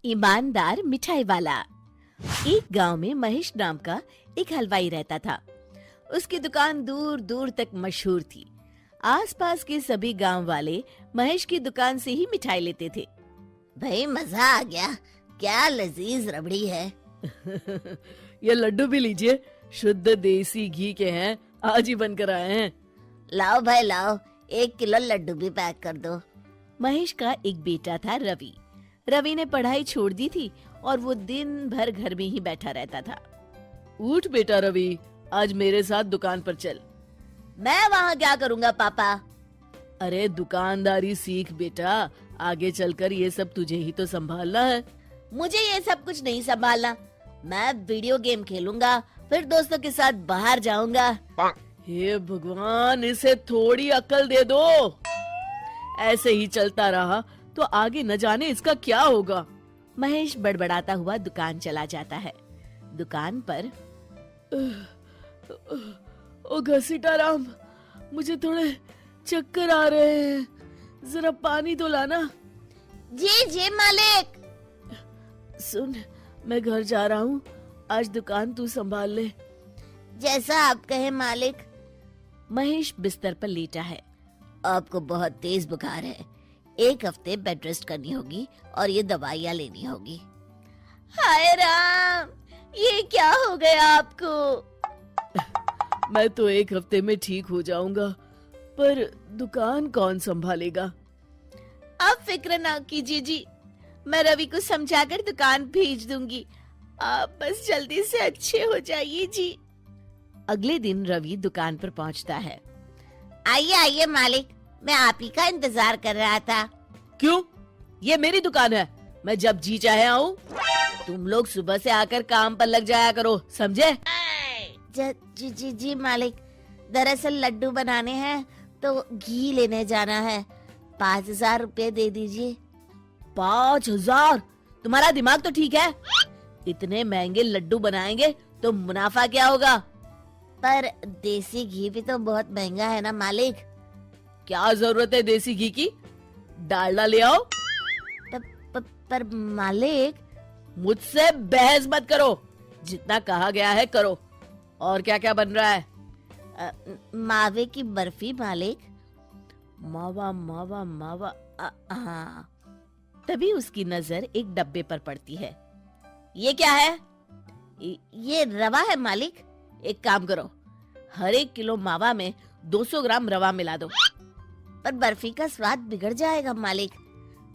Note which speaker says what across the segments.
Speaker 1: ईमानदार मिठाई वाला। एक गांव में महेश नाम का एक हलवाई रहता था। उसकी दुकान दूर दूर तक मशहूर थी। आसपास के सभी गांव वाले महेश की दुकान से ही मिठाई लेते थे।
Speaker 2: भाई मजा आ गया, क्या लजीज रबड़ी है।
Speaker 3: ये लड्डू भी लीजिए, शुद्ध देसी घी के हैं, आज ही बनकर आए हैं।
Speaker 2: लाओ भाई लाओ, 1 किलो लड्डू भी पैक कर दो।
Speaker 1: महेश का एक बेटा था रवि। रवि ने पढ़ाई छोड़ दी थी और वो दिन भर घर में ही बैठा रहता था।
Speaker 3: उठ बेटा रवि, आज मेरे साथ दुकान पर चल।
Speaker 2: मैं वहाँ क्या करूँगा पापा?
Speaker 3: अरे दुकानदारी सीख बेटा, आगे चलकर ये सब तुझे ही तो संभालना है।
Speaker 2: मुझे ये सब कुछ नहीं संभालना। मैं वीडियो गेम खेलूंगा, फिर दोस्तों के साथ बाहर जाऊंगा।
Speaker 3: हे भगवान, इसे थोड़ी अक्ल दे दो। ऐसे ही चलता रहा तो आगे न जाने इसका क्या होगा।
Speaker 1: महेश बड़बड़ाता हुआ दुकान चला जाता है। दुकान पर
Speaker 3: ओ घसीटाराम, मुझे थोड़े चक्कर आ रहे हैं, जरा पानी तो लाना।
Speaker 2: जी जी मालिक।
Speaker 3: सुन, मैं घर जा रहा हूँ, आज दुकान तू संभाल ले।
Speaker 2: जैसा आप कहे मालिक।
Speaker 1: महेश बिस्तर पर लेटा है।
Speaker 2: आपको बहुत तेज बुखार है, 1 हफ्ते बेड रेस्ट करनी होगी और ये दवाइयाँ लेनी होगी। हाय राम, ये क्या हो गया आपको?
Speaker 3: मैं तो 1 हफ्ते में ठीक हो जाऊंगा, पर दुकान कौन संभालेगा?
Speaker 1: आप फिक्र ना कीजिए जी, मैं रवि को समझाकर दुकान भेज दूंगी। आप बस जल्दी से अच्छे हो जाइए जी। अगले दिन रवि दुकान पर पहुंचता है।
Speaker 2: आइए आइए मालिक, मैं आप ही का इंतजार कर रहा था।
Speaker 3: क्यों? ये मेरी दुकान है, मैं जब जी चाहे आऊं। तुम लोग सुबह से आकर काम पर लग जाया करो, समझे?
Speaker 2: जी जी जी मालिक, दरअसल लड्डू बनाने हैं तो घी लेने जाना है, 5,000 रुपए दे दीजिए।
Speaker 3: 5,000? तुम्हारा दिमाग तो ठीक है? इतने महंगे लड्डू बनाएंगे तो मुनाफा क्या होगा?
Speaker 2: पर देसी घी भी तो बहुत महंगा है ना मालिक।
Speaker 3: क्या जरूरत है देसी घी की? डालडा ले आओ।
Speaker 2: पर मालिक।
Speaker 3: मुझसे बहस मत करो, जितना कहा गया है करो। और क्या क्या बन रहा है?
Speaker 2: मावे की बर्फी मालिक।
Speaker 3: मावा मावा मावा,
Speaker 2: हाँ।
Speaker 1: तभी उसकी नजर एक डब्बे पर पड़ती है।
Speaker 2: ये क्या है? ये रवा है मालिक।
Speaker 1: एक काम करो, हर 1 किलो मावा में 200 ग्राम रवा मिला दो।
Speaker 2: पर बर्फी का स्वाद बिगड़ जाएगा मालिक।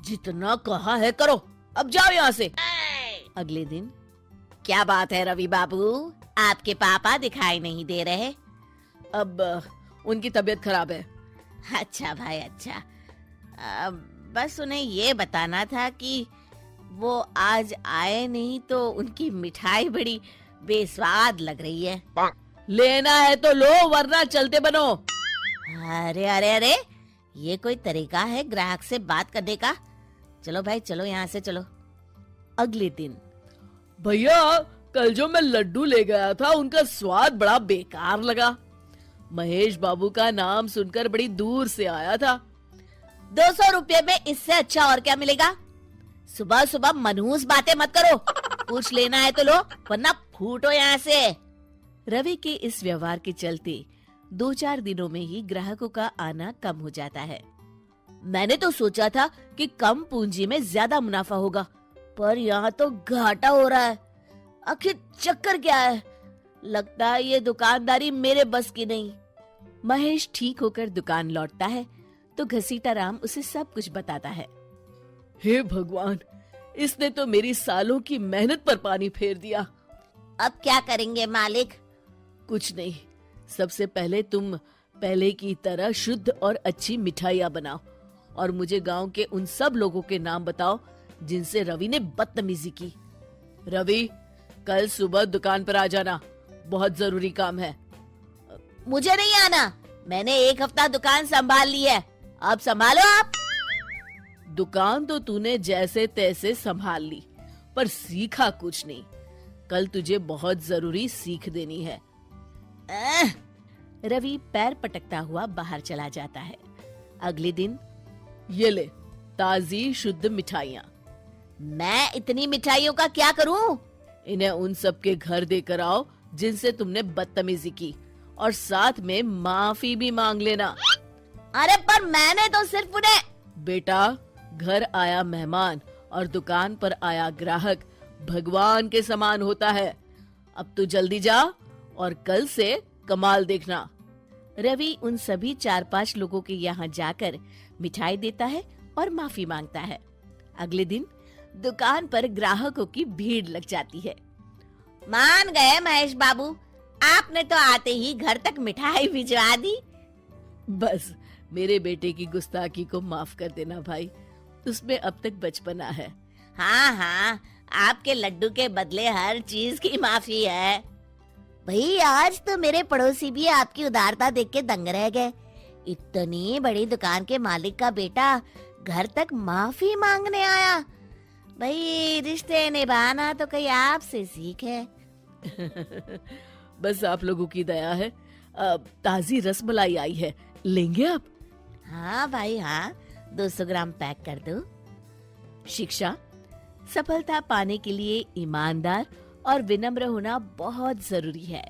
Speaker 3: जितना कहा है करो, अब जाओ यहाँ से।
Speaker 1: अगले दिन। क्या बात है रवि बाबू, आपके पापा दिखाई नहीं दे रहे?
Speaker 3: अब उनकी तबीयत खराब है।
Speaker 1: अच्छा भाई अच्छा। बस उन्हें ये बताना था कि वो आज आए नहीं तो उनकी मिठाई बड़ी बेस्वाद लग रही है।
Speaker 3: लेना है तो लो, वरना चलते बनो।
Speaker 2: अरे अरे अरे, ये कोई तरीका है ग्राहक से बात करने का? चलो भाई चलो, यहाँ से चलो।
Speaker 1: अगले दिन।
Speaker 3: भैया, कल जो मैं लड्डू ले गया था उनका स्वाद बड़ा बेकार लगा। महेश बाबू का नाम सुनकर बड़ी दूर से आया था।
Speaker 2: 200 रुपए में इससे अच्छा और क्या मिलेगा? सुबह सुबह मनहूस बातें मत करो। कुछ लेना है तो लो, वरना फूटो यहाँ से।
Speaker 1: रवि के इस व्यवहार के चलते 2-4 दिनों में ही ग्राहकों का आना कम हो जाता है।
Speaker 2: मैंने तो सोचा था कि कम पूंजी में ज्यादा मुनाफा होगा, पर यहाँ तो घाटा हो रहा है। आखिर चक्कर क्या है? लगता है ये दुकानदारी मेरे बस की नहीं।
Speaker 1: महेश ठीक होकर दुकान लौटता है तो घसीटाराम उसे सब कुछ बताता है।
Speaker 3: हे भगवान, इसने तो मेरी सालों की मेहनत पर पानी फेर दिया।
Speaker 2: अब क्या करेंगे मालिक?
Speaker 3: कुछ नहीं, सबसे पहले तुम पहले की तरह शुद्ध और अच्छी मिठाइयाँ बनाओ और मुझे गांव के उन सब लोगों के नाम बताओ जिनसे रवि ने बदतमीजी की। रवि, कल सुबह दुकान पर आ जाना, बहुत जरूरी काम है।
Speaker 2: मुझे नहीं आना, मैंने 1 हफ्ता दुकान संभाल ली है, अब संभालो आप।
Speaker 3: दुकान तो तूने जैसे तैसे संभाल ली, पर सीखा कुछ नहीं। कल तुझे बहुत जरूरी सीख देनी है।
Speaker 1: रवि पैर पटकता हुआ बाहर चला जाता है। अगले दिन।
Speaker 3: ये ले, ताजी शुद्ध मिठाइयाँ।
Speaker 2: मैं इतनी मिठाइयों का क्या करूं?
Speaker 3: इन्हें उन सब के घर देकर आओ जिनसे तुमने बदतमीजी की, और साथ में माफी भी मांग लेना।
Speaker 2: अरे पर मैंने तो सिर्फ उन्हें।
Speaker 3: बेटा, घर आया मेहमान और दुकान पर आया ग्राहक भगवान के समान होता है। अब तू जल्दी जा और कल से कमाल देखना।
Speaker 1: रवि उन सभी 4-5 लोगों के यहाँ जाकर मिठाई देता है और माफी मांगता है। अगले दिन दुकान पर ग्राहकों की भीड़ लग जाती है।
Speaker 2: मान गए महेश बाबू, आपने तो आते ही घर तक मिठाई भिजवा दी।
Speaker 3: बस मेरे बेटे की गुस्ताखी को माफ कर देना भाई, उसमें अब तक बचपना है।
Speaker 2: हाँ हाँ, आपके लड्डू के बदले हर चीज की माफी है। भाई आज तो मेरे पड़ोसी भी आपकी उदारता देख के दंग रह गए। इतनी बड़ी दुकान के मालिक का बेटा घर तक माफी मांगने आया। भाई रिश्ते निभाना तो कहीं आपसे सीखे।
Speaker 3: बस आप लोगों की दया है। ताजी रसमलाई आई है, लेंगे आप?
Speaker 2: हाँ भाई हाँ, 200 ग्राम पैक कर दो।
Speaker 1: शिक्षा, सफलता पाने के लिए ईमानदार और विनम्र होना बहुत जरूरी है।